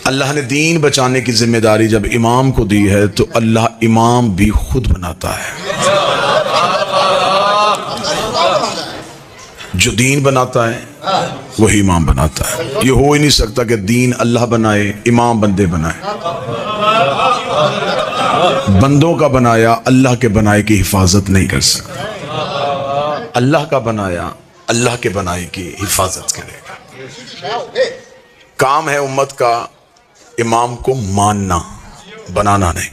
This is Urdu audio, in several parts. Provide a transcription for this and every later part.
اللہ نے دین بچانے کی ذمہ داری جب امام کو دی ہے تو اللہ امام بھی خود بناتا ہے۔ جو دین بناتا ہے وہی امام بناتا ہے۔ یہ ہو ہی نہیں سکتا کہ دین اللہ بنائے امام بندے بنائے۔ بندوں کا بنایا اللہ کے بنائے کی حفاظت نہیں کر سکتا، اللہ کا بنایا اللہ کے بنائے کی حفاظت کرے گا۔ کام ہے امت کا امام کو ماننا، بنانا نہیں۔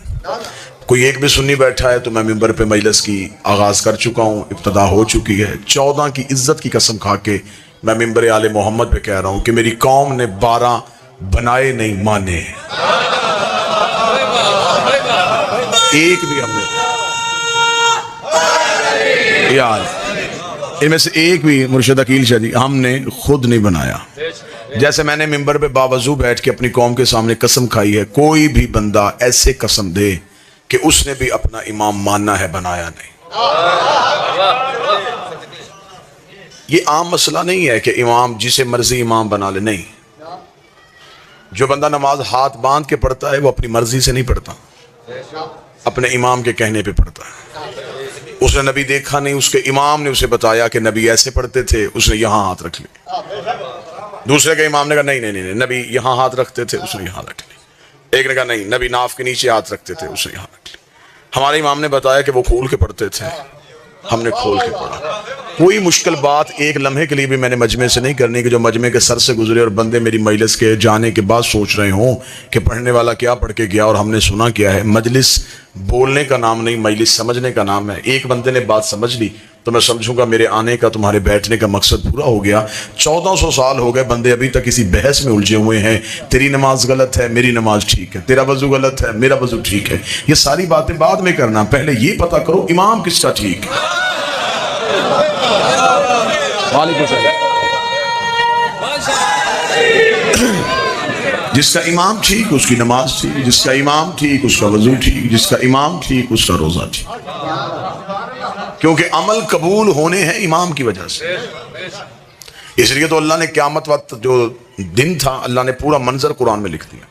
کوئی ایک بھی سنی بیٹھا ہے تو میں ممبر پہ مجلس کی آغاز کر چکا ہوں، ابتدا ہو چکی ہے۔ 14 کی عزت کی قسم کھا کے میں ممبر آل محمد پہ کہہ رہا ہوں کہ میری قوم نے 12 بنائے نہیں مانے، ایک بھی ہم نے یار ان میں سے ایک بھی مرشد عقیل شاہ جی ہم نے خود نہیں بنایا۔ جیسے میں نے ممبر پہ باوضو بیٹھ کے اپنی قوم کے سامنے قسم کھائی ہے، کوئی بھی بندہ ایسے قسم دے کہ اس نے بھی اپنا امام ماننا ہے، بنایا نہیں۔ یہ عام مسئلہ نہیں ہے کہ امام جسے مرضی امام بنا لے، نہیں۔ جو بندہ نماز ہاتھ باندھ کے پڑھتا ہے وہ اپنی مرضی سے نہیں پڑھتا، اپنے امام کے کہنے پہ پڑھتا ہے۔ اس نے نبی دیکھا نہیں، اس کے امام نے اسے بتایا کہ نبی ایسے پڑھتے تھے، اس نے یہاں ہاتھ رکھ لیا۔ دوسرے کے امام نے کہا نہیں نبی یہاں ہاتھ رکھتے تھے، اس نے یہاں رکھ لی۔ ایک نے کہا نہیں نبی ناف کے نیچے ہاتھ رکھتے تھے، اس نے یہاں رکھ لی۔ ہمارے امام نے بتایا کہ وہ کھول کے پڑھتے تھے، ہم نے کھول کے پڑھا۔ کوئی مشکل بات ایک لمحے کے لیے بھی میں نے مجمع سے نہیں کرنی کہ جو مجمع کے سر سے گزرے اور بندے میری مجلس کے جانے کے بعد سوچ رہے ہوں کہ پڑھنے والا کیا پڑھ کے گیا اور ہم نے سنا کیا ہے۔ مجلس بولنے کا نام نہیں، مجلس سمجھنے کا نام ہے۔ ایک بندے نے بات سمجھ لی تو میں سمجھوں گا میرے آنے کا، تمہارے بیٹھنے کا مقصد پورا ہو گیا۔ 1400 سال ہو گئے، بندے ابھی تک کسی بحث میں الجھے ہوئے ہیں، تیری نماز غلط ہے میری نماز ٹھیک ہے، تیرا وضو غلط ہے میرا وضو ٹھیک ہے۔ یہ ساری باتیں بعد میں کرنا، پہلے یہ پتہ کرو امام کس کا ٹھیک ہے۔ جس کا امام ٹھیک اس کی نماز ٹھیک، جس کا امام ٹھیک اس کا وضو ٹھیک، جس کا امام ٹھیک اس کا روزہ ٹھیک، کیونکہ عمل قبول ہونے ہیں امام کی وجہ سے۔ اس لیے تو اللہ نے قیامت وقت جو دن تھا اللہ نے پورا منظر قرآن میں لکھ دیا۔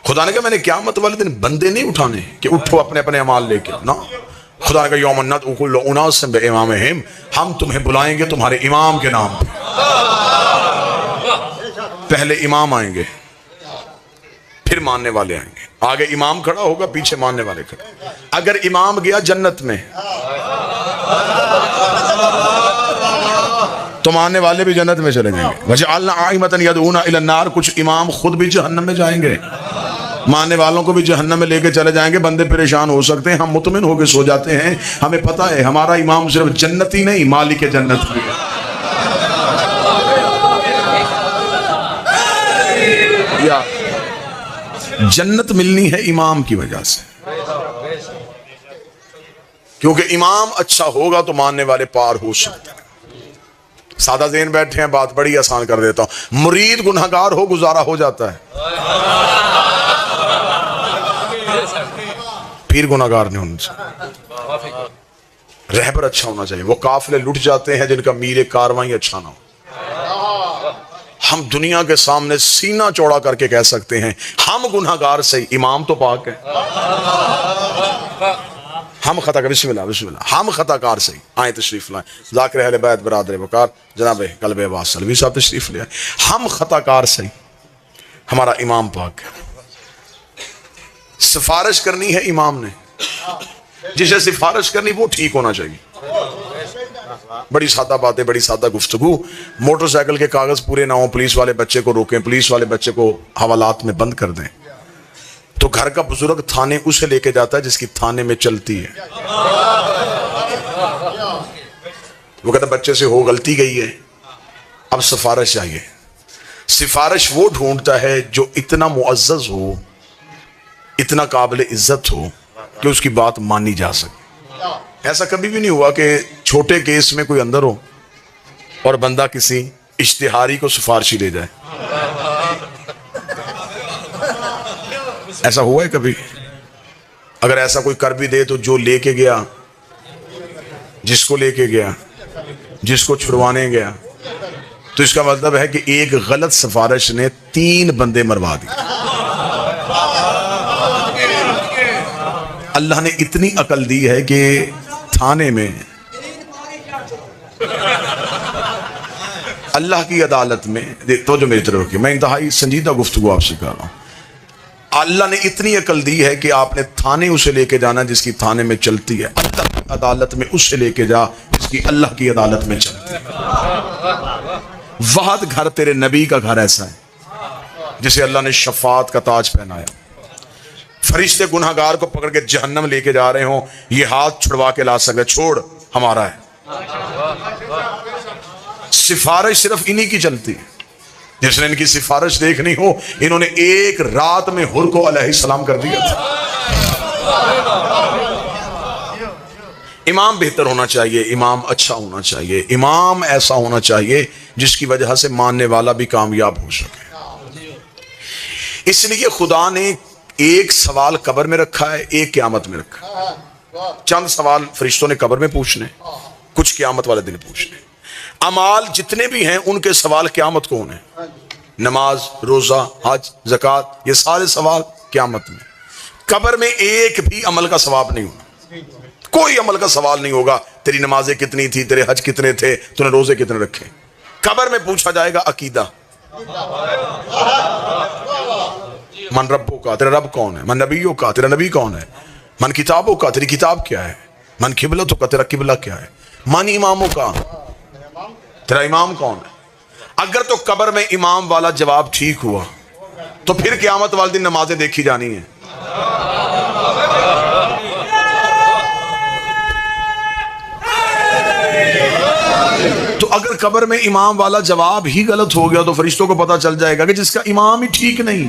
خدا نے کہا میں نے قیامت والے دن بندے نہیں اٹھانے کہ اٹھو اپنے اپنے اعمال لے کے، نہ۔ خدا نے کہا یوم ندعو کل اناس بامامہم، ہم تمہیں بلائیں گے تمہارے امام کے نام پہ۔ پہلے امام آئیں گے پھر ماننے والے آئیں گے، آگے امام کھڑا ہوگا پیچھے ماننے والے کھڑے۔ اگر امام گیا جنت میں تو ماننے والے بھی جنت میں چلے جائیں گے۔ وَجَعَلْنَا أَئِمَّةً يَدْعُونَ إِلَى النَّارِ، کچھ امام خود بھی جہنم میں جائیں گے، ماننے والوں کو بھی جہنم میں لے کے چلے جائیں گے۔ بندے پریشان ہو سکتے ہیں، ہم مطمئن ہو کے سو جاتے ہیں، ہمیں پتہ ہے ہمارا امام صرف جنتی نہیں مالک جنت بھی ہے۔ جنت ملنی ہے امام کی وجہ سے، کیونکہ امام اچھا ہوگا تو ماننے والے پار ہو سکتے ہیں۔ سادہ ذہن بیٹھے ہیں، بات بڑی آسان کر دیتا ہوں۔ مرید گنہگار ہو گزارا ہو جاتا ہے، پیر گنہگار نہیں ہونا چاہیے، رہبر اچھا ہونا چاہیے۔ وہ قافلے لٹ جاتے ہیں جن کا میر کاروائی اچھا نہ ہو۔ ہم دنیا کے سامنے سینہ چوڑا کر کے کہہ سکتے ہیں ہم گنہگار سے، امام تو پاک ہے۔ ہم خطا کار، بسم اللہ ہم خطا کار سے، آئیں تشریف لائیں۔ ذاکر اہل بیت برادر وقار جناب قلب عباس سلوی صاحب تشریف لے آئے۔ ہم خطا کار سے، ہمارا امام پاک ہے۔ سفارش کرنی ہے امام نے، جسے سفارش کرنی وہ ٹھیک ہونا چاہیے۔ بڑی سادہ باتیں، بڑی سادہ گفتگو۔ موٹر سائیکل کے کاغذ پورے نہ ہوں، پولیس والے بچے کو روکیں، پولیس والے بچے کو حوالات میں بند کر دیں، تو گھر کا بزرگ تھانے اسے لے کے جاتا ہے جس کی تھانے میں چلتی ہے۔ وہ کہتا بچے سے ہو غلطی گئی ہے، اب سفارش چاہیے۔ سفارش وہ ڈھونڈتا ہے جو اتنا معزز ہو، اتنا قابل عزت ہو کہ اس کی بات مانی جا سکے۔ ایسا کبھی بھی نہیں ہوا کہ چھوٹے کیس میں کوئی اندر ہو اور بندہ کسی اشتہاری کو سفارشی لے جائے۔ ایسا ہوا ہے کبھی؟ اگر ایسا کوئی کر بھی دے تو جو لے کے گیا، جس کو لے کے گیا، جس کو چھڑوانے گیا، تو اس کا مطلب ہے کہ ایک غلط سفارش نے 3 بندے مروا دیے۔ اللہ نے اتنی عقل دی ہے کہ تھانے میں اللہ کی عدالت میں تو جو میری طرف کی، میں انتہائی سنجیدہ گفتگو آپ سے کر رہا ہوں، اللہ نے اتنی عقل دی ہے کہ آپ نے تھانے اسے لے کے جانا جس کی تھانے میں چلتی ہے، اللہ کی عدالت میں اسے لے کے جا جس کی اللہ کی عدالت میں چلتی ہے۔ وحد گھر تیرے نبی کا گھر ایسا ہے جسے اللہ نے شفاعت کا تاج پہنایا، فرشتے گنہگار کو پکڑ کے جہنم لے کے جا رہے ہوں، یہ ہاتھ چھڑوا کے لا سکے، چھوڑ ہمارا ہے۔ سفارش صرف انہی کی چلتی ہے، جس نے ان کی سفارش دیکھنی ہو، انہوں نے ایک رات میں حر کو علیہ السلام کر دیا تھا۔ امام بہتر ہونا چاہیے، امام اچھا ہونا چاہیے، امام ایسا ہونا چاہیے جس کی وجہ سے ماننے والا بھی کامیاب ہو سکے۔ اس لیے خدا نے ایک سوال قبر میں رکھا ہے، ایک قیامت میں رکھا ہے۔ چند سوال فرشتوں نے قبر میں پوچھنے، کچھ قیامت والے دن پوچھنے۔ اعمال جتنے بھی ہیں ان کے سوال قیامت کو ہونے، نماز، روزہ، حج، زکوٰۃ، یہ سارے سوال قیامت میں۔ قبر میں ایک بھی عمل کا ثواب نہیں ہوگا، کوئی عمل کا سوال نہیں ہوگا، تیری نمازیں کتنی تھی، تیرے حج کتنے تھے، تو نے روزے کتنے رکھے۔ قبر میں پوچھا جائے گا عقیدہ، من ربوں کا، تیرا رب کون ہے، من نبیوں کا، تیرا نبی کون ہے، من کتابوں کا، تیری کتاب کیا ہے، من قبلتوں کا، تیرا قبلہ کیا ہے، من اماموں کا، تیرا امام کون ہے۔ اگر تو قبر میں امام والا جواب ٹھیک ہوا تو پھر قیامت والے دن نمازیں دیکھی جانی ہیں۔ تو اگر قبر میں امام والا جواب ہی غلط ہو گیا تو فرشتوں کو پتا چل جائے گا کہ جس کا امام ہی ٹھیک نہیں،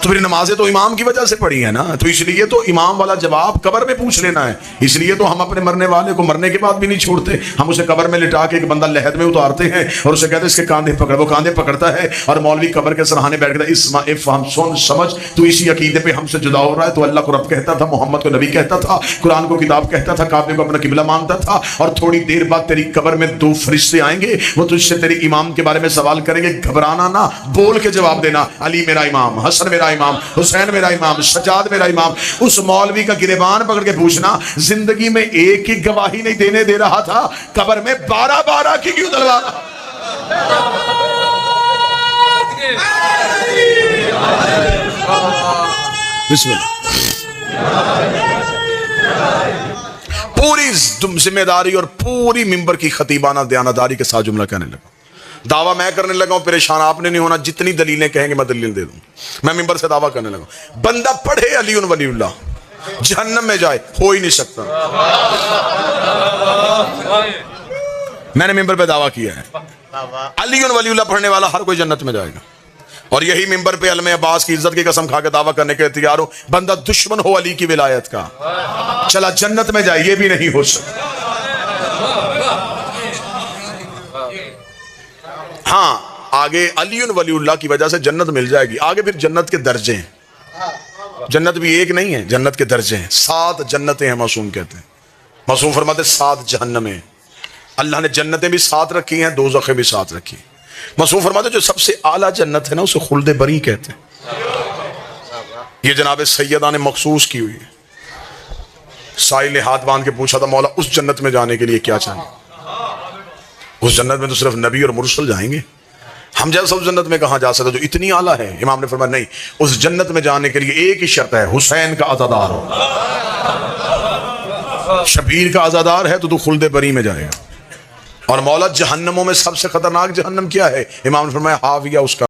تو پھر نمازیں تو امام کی وجہ سے پڑھی ہیں نا۔ تو اس لیے تو امام والا جواب قبر میں پوچھ لینا ہے، اس لیے تو ہم اپنے مرنے والے کو مرنے کے بعد بھی نہیں چھوڑتے، ہم اسے قبر میں لٹا کے ایک بندہ لحد میں اتارتے ہیں اور اسے کہتے ہیں اس کے کاندھے پکڑ، وہ کاندھے پکڑتا ہے اور مولوی قبر کے سرحانے بیٹھ کے اسمع افہم، سن سمجھ، تو اسی عقیدے پہ ہم سے جدا ہو رہا ہے، تو اللہ کو رب کہتا تھا، محمد کو نبی کہتا تھا، قرآن کو کتاب کہتا تھا، کعبے کو اپنا قبلہ مانتا تھا، اور تھوڑی دیر بعد تیری قبر میں دو فرشتے آئیں گے، وہ تجھ سے تیرے امام کے بارے میں سوال کریں گے، گھبرانا نہ، بول کے جواب دینا، علی میرا امام، حسن میرا امام، حسین میرا امام، سجاد میرا امام۔ اس مولوی کا گریبان پکڑ کے پوچھنا، زندگی میں ایک ہی گواہی نہیں دینے دے رہا تھا، قبر میں 12 کی کیوں دلوا رہا؟ بسم اللہ۔ پوری ذمہ داری اور پوری ممبر کی خطیبانہ دیانتداری کے ساتھ جملہ کہنے لگا، دعویٰ میں کرنے لگا ہوں، پریشان آپ نے نہیں ہونا، جتنی دلیلیں کہیں گے میں دلیل دے دوں، میں ممبر سے دعویٰ کرنے لگا ہوں، بندہ پڑھے علی ولی اللہ جہنم میں جائے، ہو ہی نہیں سکتا۔ میں نے ممبر پہ دعویٰ کیا ہے، علی ولی اللہ پڑھنے والا ہر کوئی جنت میں جائے گا، اور یہی ممبر پہ علم عباس کی عزت کی قسم کھا کے دعویٰ کرنے کے تیار ہو، بندہ دشمن ہو علی کی ولایت کا، چلا جنت میں جائے، یہ بھی نہیں ہو سکتا۔ ہاں آگے علی ولی اللہ کی وجہ سے جنت مل جائے گی، آگے پھر جنت کے درجے ہیں، جنت بھی ایک نہیں ہے، جنت کے درجے ہیں، 7 جنتیں ہیں، معصوم کہتے ہیں، معصوم فرماتے 7 جہنمیں، اللہ نے جنتیں بھی 7 رکھی ہیں، دوزخیں بھی 7 رکھی ہیں۔ معصوم فرماتے جو سب سے اعلیٰ جنت ہے نا اسے خلد بری کہتے ہیں، یہ جناب سیدہ نے مخصوص کی ہوئی ہے۔ سائل نے ہاتھ باندھ کے پوچھا تھا، مولا اس جنت میں جانے کے لیے کیا چاہیے؟ اس جنت میں تو صرف نبی اور مرسل جائیں گے، ہم جیسا اس جنت میں کہاں جا سکتے جو اتنی اعلیٰ ہے؟ امام نے فرمایا نہیں، اس جنت میں جانے کے لیے ایک ہی شرط ہے، حسین کا عزادار ہو، شبیر کا عزادار ہے تو خلد بری میں جائے گا۔ اور مولا جہنموں میں سب سے خطرناک جہنم کیا ہے؟ امام نے فرمایا حاویہ اس کا